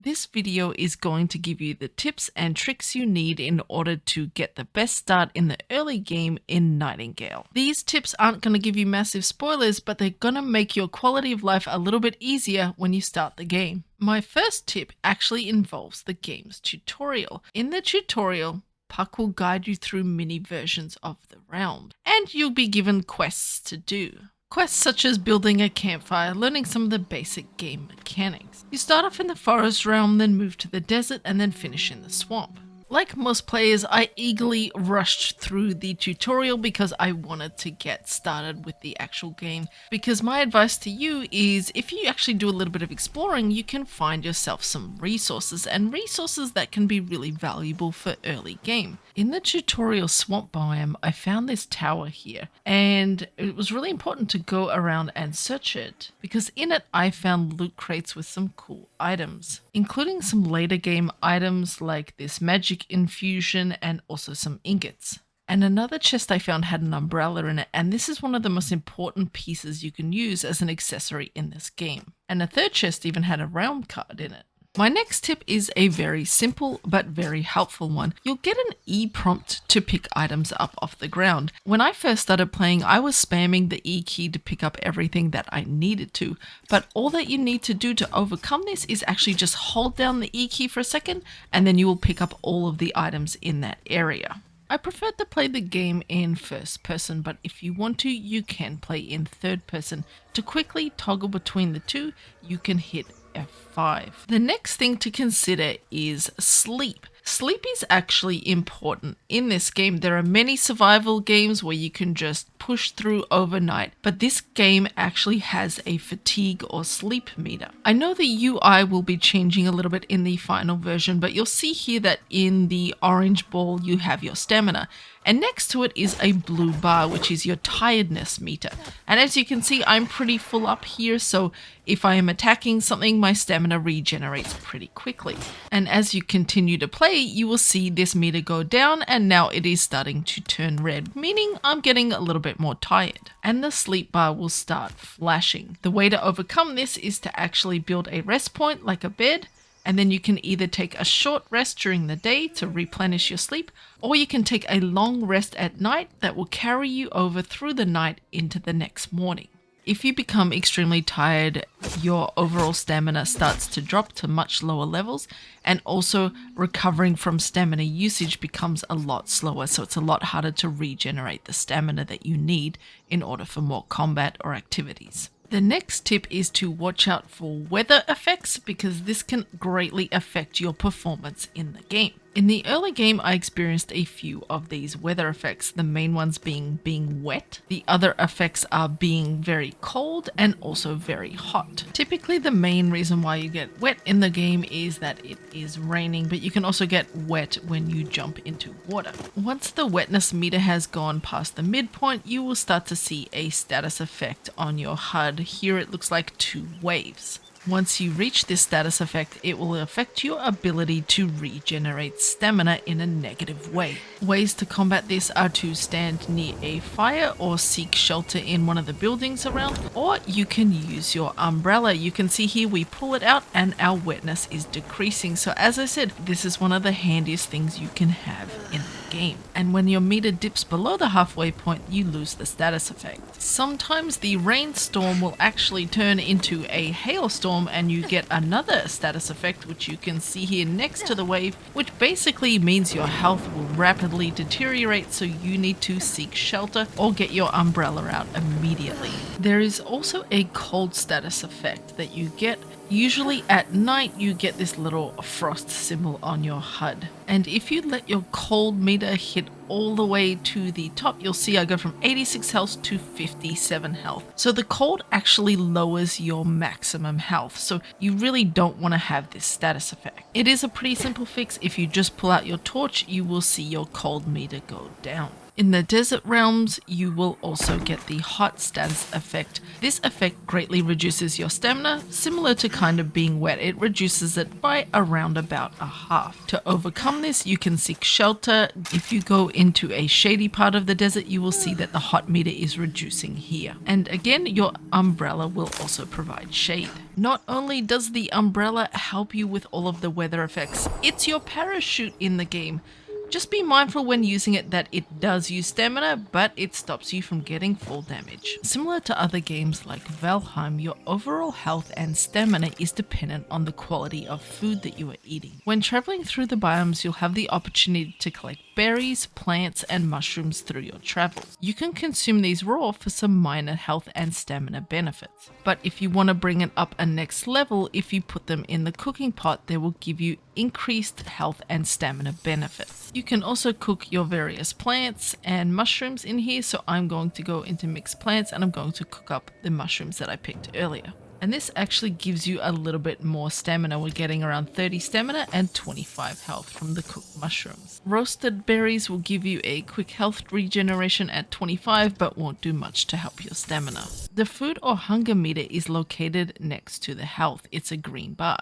This video is going to give you the tips and tricks you need in order to get the best start in the early game in Nightingale. These tips aren't going to give you massive spoilers, but they're going to make your quality of life a little bit easier when you start the game. My first tip actually involves the game's tutorial. In the tutorial, Puck will guide you through mini versions of the realm, and you'll be given quests to do. Quests such as building a campfire, learning some of the basic game mechanics. You start off in the forest realm, then move to the desert, and then finish in the swamp. Like most players, I eagerly rushed through the tutorial because I wanted to get started with the actual game. Because my advice to you is, if you actually do a little bit of exploring, you can find yourself some resources, and resources that can be really valuable for early game. In the tutorial swamp biome, I found this tower here, and it was really important to go around and search it, because in it I found loot crates with some cool items, including some later game items like this magic infusion and also some ingots. And another chest I found had an umbrella in it, and this is one of the most important pieces you can use as an accessory in this game. And a third chest even had a realm card in it. My next tip is a very simple but very helpful one. You'll get an E prompt to pick items up off the ground. When I first started playing, I was spamming the E key to pick up everything that I needed to, but all that you need to do to overcome this is actually just hold down the E key for a second, and then you will pick up all of the items in that area. I prefer to play the game in first person, but if you want to, you can play in third person. To quickly toggle between the two, you can hit F5. The next thing to consider is sleep. Sleep is actually important in this game. There are many survival games where you can just push through overnight, but this game actually has a fatigue or sleep meter. I know the UI will be changing a little bit in the final version, but you'll see here that in the orange ball you have your stamina, and next to it is a blue bar, which is your tiredness meter. And as you can see, I'm pretty full up here, so if I am attacking something, my stamina regenerates pretty quickly. And as you continue to play, you will see this meter go down, and now it is starting to turn red, meaning I'm getting a little bit more tired. And the sleep bar will start flashing. The way to overcome this is to actually build a rest point like a bed, and then you can either take a short rest during the day to replenish your sleep, or you can take a long rest at night that will carry you over through the night into the next morning. If you become extremely tired, your overall stamina starts to drop to much lower levels, and also recovering from stamina usage becomes a lot slower, so it's a lot harder to regenerate the stamina that you need in order for more combat or activities. The next tip is to watch out for weather effects, because this can greatly affect your performance in the game. In the early game, I experienced a few of these weather effects, the main ones being wet. The other effects are being very cold and also very hot. Typically, the main reason why you get wet in the game is that it is raining, but you can also get wet when you jump into water. Once the wetness meter has gone past the midpoint, you will start to see a status effect on your HUD. Here it looks like 2 waves. Once you reach this status effect, it will affect your ability to regenerate stamina in a negative way. Ways to combat this are to stand near a fire or seek shelter in one of the buildings around, or you can use your umbrella. You can see here we pull it out and our wetness is decreasing. So as I said, this is one of the handiest things you can have in the game. And when your meter dips below the halfway point, you lose the status effect. Sometimes the rainstorm will actually turn into a hailstorm, and you get another status effect, which you can see here next to the wave, which basically means your health will rapidly deteriorate, so you need to seek shelter or get your umbrella out immediately. There is also a cold status effect that you get. Usually at night, you get this little frost symbol on your HUD. And if you let your cold meter hit all the way to the top, you'll see I go from 86 health to 57 health. So the cold actually lowers your maximum health. So you really don't want to have this status effect. It is a pretty simple fix. If you just pull out your torch, you will see your cold meter go down. In the desert realms, you will also get the hot status effect. This effect greatly reduces your stamina, similar to kind of being wet. It reduces it by around about a half. To overcome this, you can seek shelter. If you go into a shady part of the desert, you will see that the hot meter is reducing here. And again, your umbrella will also provide shade. Not only does the umbrella help you with all of the weather effects, it's your parachute in the game. Just be mindful when using it that it does use stamina, but it stops you from getting full damage. Similar to other games like Valheim, your overall health and stamina is dependent on the quality of food that you are eating. When traveling through the biomes, you'll have the opportunity to collect berries, plants, and mushrooms through your travels. You can consume these raw for some minor health and stamina benefits. But if you want to bring it up a next level, if you put them in the cooking pot, they will give you increased health and stamina benefits. You can also cook your various plants and mushrooms in here, so I'm going to go into mixed plants and I'm going to cook up the mushrooms that I picked earlier. And this actually gives you a little bit more stamina. We're getting around 30 stamina and 25 health from the cooked mushrooms. Roasted berries will give you a quick health regeneration at 25, but won't do much to help your stamina. The food or hunger meter is located next to the health. It's a green bar.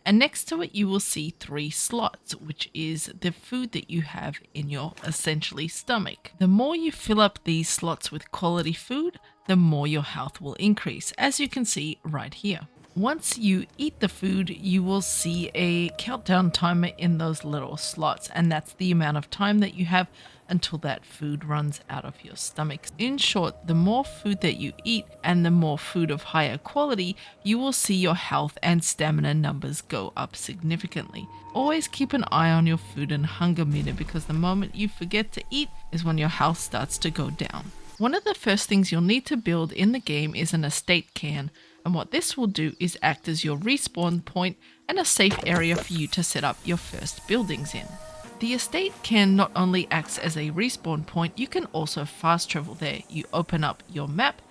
And next to it, you will see 3 slots, which is the food that you have in your essentially stomach. The more you fill up these slots with quality food, the more your health will increase, as you can see right here. Once you eat the food, you will see a countdown timer in those little slots, and that's the amount of time that you have until that food runs out of your stomach. In short, the more food that you eat and the more food of higher quality, you will see your health and stamina numbers go up significantly. Always keep an eye on your food and hunger meter, because the moment you forget to eat is when your health starts to go down. One of the first things you'll need to build in the game is an estate cairn, and what this will do is act as your respawn point and a safe area for you to set up your first buildings in. The estate cairn not only acts as a respawn point, you can also fast travel there. You open up your map,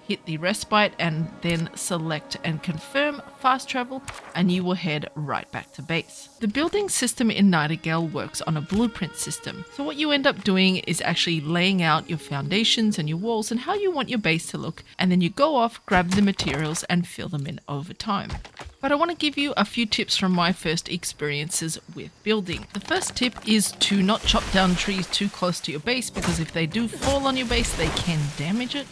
hit the respite, and then select and confirm fast travel, and you will head right back to base. The building system in Nightingale works on a blueprint system. So what you end up doing is actually laying out your foundations and your walls and how you want your base to look, and then you go off, grab the materials, and fill them in over time. But I want to give you a few tips from my first experiences with building. The first tip is to not chop down trees too close to your base, because if they do fall on your base, they can damage it.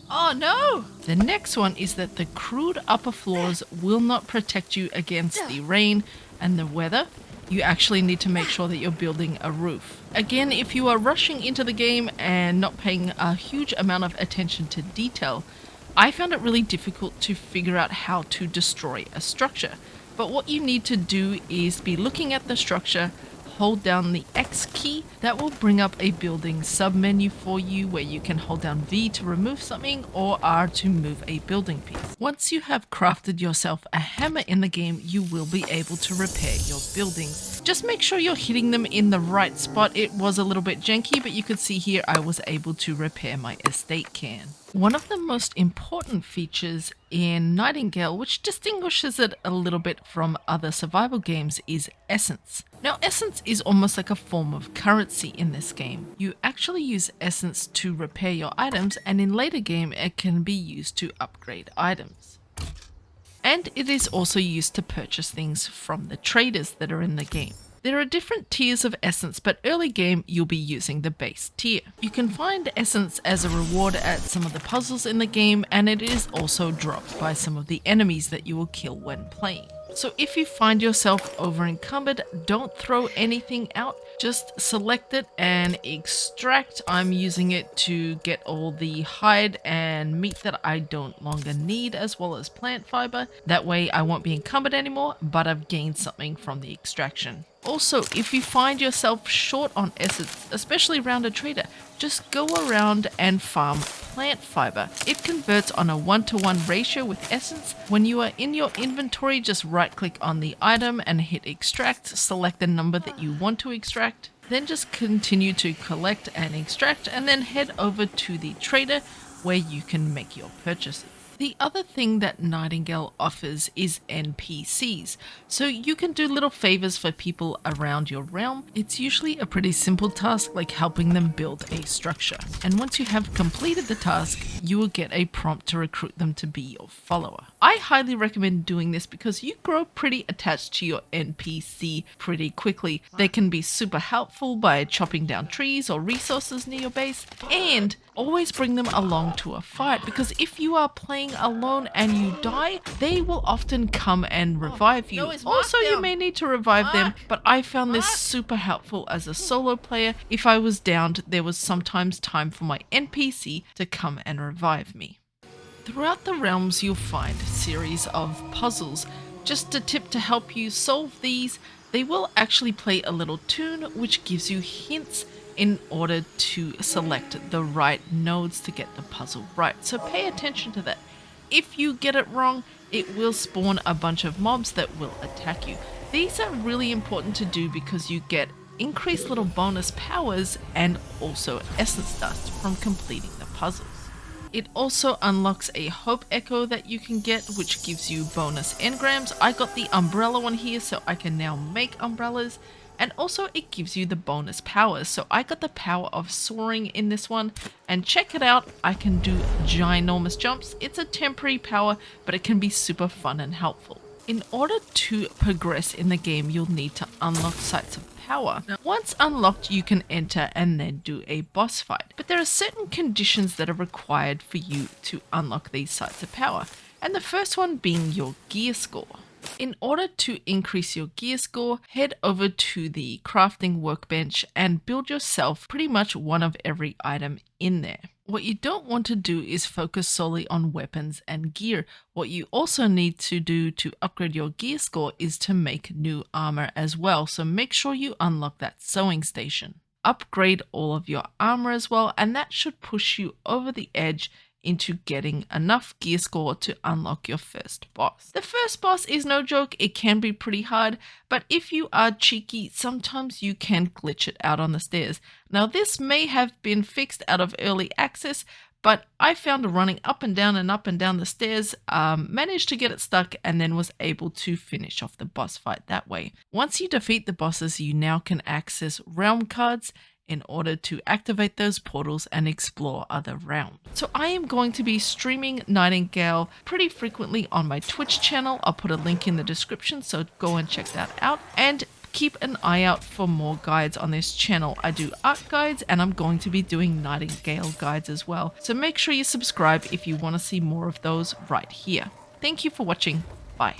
Oh no! The next one is that the crude upper floors will not protect you against the rain and the weather. You actually need to make sure that you're building a roof. Again, if you are rushing into the game and not paying a huge amount of attention to detail, I found it really difficult to figure out how to destroy a structure. But what you need to do is be looking at the structure, hold down the X key. That will bring up a building submenu for you where you can hold down V to remove something or R to move a building piece. Once you have crafted yourself a hammer in the game, you will be able to repair your buildings. Just make sure you're hitting them in the right spot. It was a little bit janky, but you could see here I was able to repair my estate cairn. One of the most important features in Nightingale, which distinguishes it a little bit from other survival games, is essence. Now, essence is almost like a form of currency in this game. You actually use essence to repair your items, and in later game it can be used to upgrade items. And it is also used to purchase things from the traders that are in the game. There are different tiers of essence, but early game you'll be using the base tier. You can find essence as a reward at some of the puzzles in the game, and it is also dropped by some of the enemies that you will kill when playing. So if you find yourself over encumbered, don't throw anything out. Just select it and extract. I'm using it to get all the hide and meat that I don't longer need, as well as plant fiber. That way I won't be encumbered anymore, but I've gained something from the extraction. Also, if you find yourself short on essence, especially around a trader, just go around and farm plant fiber. It converts on a 1-to-1 ratio with essence. When you are in your inventory, just right click on the item and hit extract, select the number that you want to extract, then just continue to collect and extract, and then head over to the trader where you can make your purchases. The other thing that Nightingale offers is NPCs, so you can do little favors for people around your realm. It's usually a pretty simple task like helping them build a structure, and once you have completed the task, you will get a prompt to recruit them to be your follower. I highly recommend doing this because you grow pretty attached to your NPC pretty quickly. They can be super helpful by chopping down trees or resources near your base, and always bring them along to a fight, because if you are playing alone and you die, they will often come and revive you. Also, you may need to revive them, but I found this super helpful as a solo player. If I was downed, there was sometimes time for my NPC to come and revive me. Throughout the realms, you'll find a series of puzzles. Just a tip to help you solve these, they will actually play a little tune which gives you hints in order to select the right nodes to get the puzzle right. So pay attention to that. If you get it wrong, it will spawn a bunch of mobs that will attack you. These are really important to do because you get increased little bonus powers and also essence dust from completing the puzzles. It also unlocks a hope echo that you can get, which gives you bonus engrams. I got the umbrella one here, so I can now make umbrellas. And also it gives you the bonus powers. So I got the power of soaring in this one, and check it out. I can do ginormous jumps. It's a temporary power, but it can be super fun and helpful. In order to progress in the game, you'll need to unlock sites of power. Now, once unlocked, you can enter and then do a boss fight. But there are certain conditions that are required for you to unlock these sites of power. And the first one being your gear score. In order to increase your gear score, head over to the crafting workbench and build yourself pretty much one of every item in there. What you don't want to do is focus solely on weapons and gear. What you also need to do to upgrade your gear score is to make new armor as well, so make sure you unlock that sewing station. Upgrade all of your armor as well, and that should push you over the edge into getting enough gear score to unlock your first boss. The first boss is no joke, it can be pretty hard, but if you are cheeky, sometimes you can glitch it out on the stairs. Now this may have been fixed out of early access, but I found running up and down the stairs, managed to get it stuck and then was able to finish off the boss fight that way. Once you defeat the bosses, you now can access realm cards in order to activate those portals and explore other realms. So I am going to be streaming Nightingale pretty frequently on my Twitch channel. I'll put a link in the description, so go and check that out. And keep an eye out for more guides on this channel. I do art guides and I'm going to be doing Nightingale guides as well. So make sure you subscribe if you want to see more of those right here. Thank you for watching. Bye.